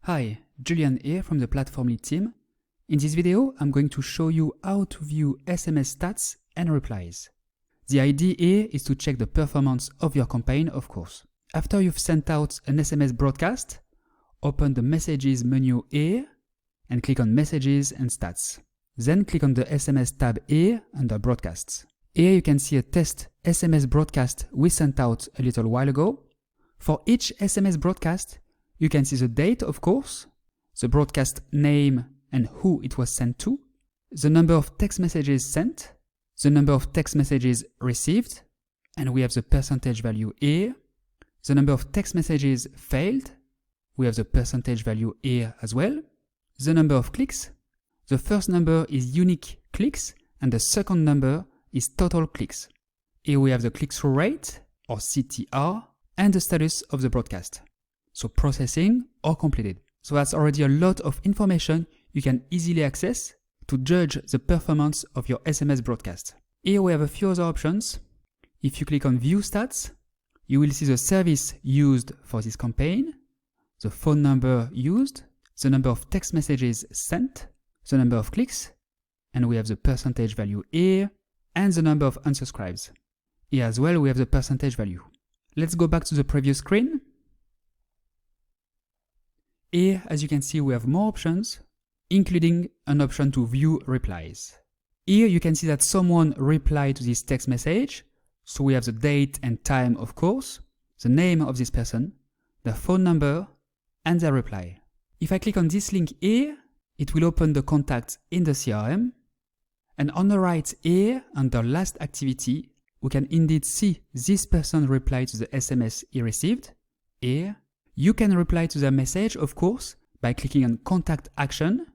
Hi, Julian here from the Platform Lead team. In this video, I'm going to show you how to view SMS stats and replies. The idea here is to check the performance of your campaign, of course. After you've sent out an SMS broadcast, open the Messages menu here and click on Messages and Stats. Then click on the SMS tab here under Broadcasts. Here you can see a test SMS broadcast we sent out a little while ago. For each SMS broadcast, you can see the date, of course, the broadcast name and who it was sent to, the number of text messages sent, the number of text messages received, and we have the percentage value here. The number of text messages failed, we have the percentage value here as well. The number of clicks, the first number is unique clicks and the second number is total clicks. Here we have the click-through rate, or CTR, and the status of the broadcast. So processing or completed. So that's already a lot of information you can easily access to judge the performance of your SMS broadcast. Here we have a few other options. If you click on View Stats, you will see the service used for this campaign, the phone number used, the number of text messages sent, the number of clicks, and we have the percentage value here, and the number of unsubscribes. Here as well we have the percentage value. Let's go back to the previous screen. Here, as you can see, we have more options, including an option to view replies. Here you can see that someone replied to this text message, so we have the date and time, of course, the name of this person, their phone number, and their reply. If I click on this link here, it will open the contact in the CRM, and on the right here, under last activity, we can indeed see this person replied to the SMS he received. Here, you can reply to their message, of course, by clicking on Contact Action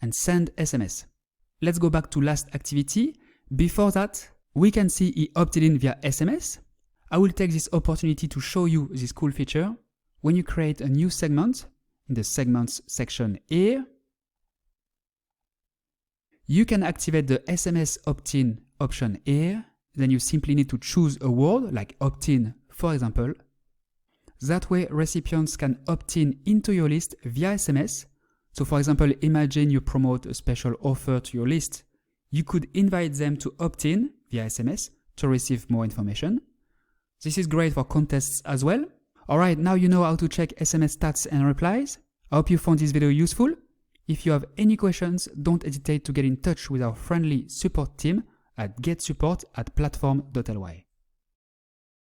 and Send SMS. Let's go back to last activity. Before that, we can see he opted in via SMS. I will take this opportunity to show you this cool feature. When you create a new segment, in the Segments section here, you can activate the SMS opt-in option here. Then you simply need to choose a word like opt-in, for example. That way, recipients can opt in into your list via SMS. So for example, imagine you promote a special offer to your list. You could invite them to opt in via SMS to receive more information. This is great for contests as well. Alright, now you know how to check SMS stats and replies. I hope you found this video useful. If you have any questions, don't hesitate to get in touch with our friendly support team at getsupport@platform.ly.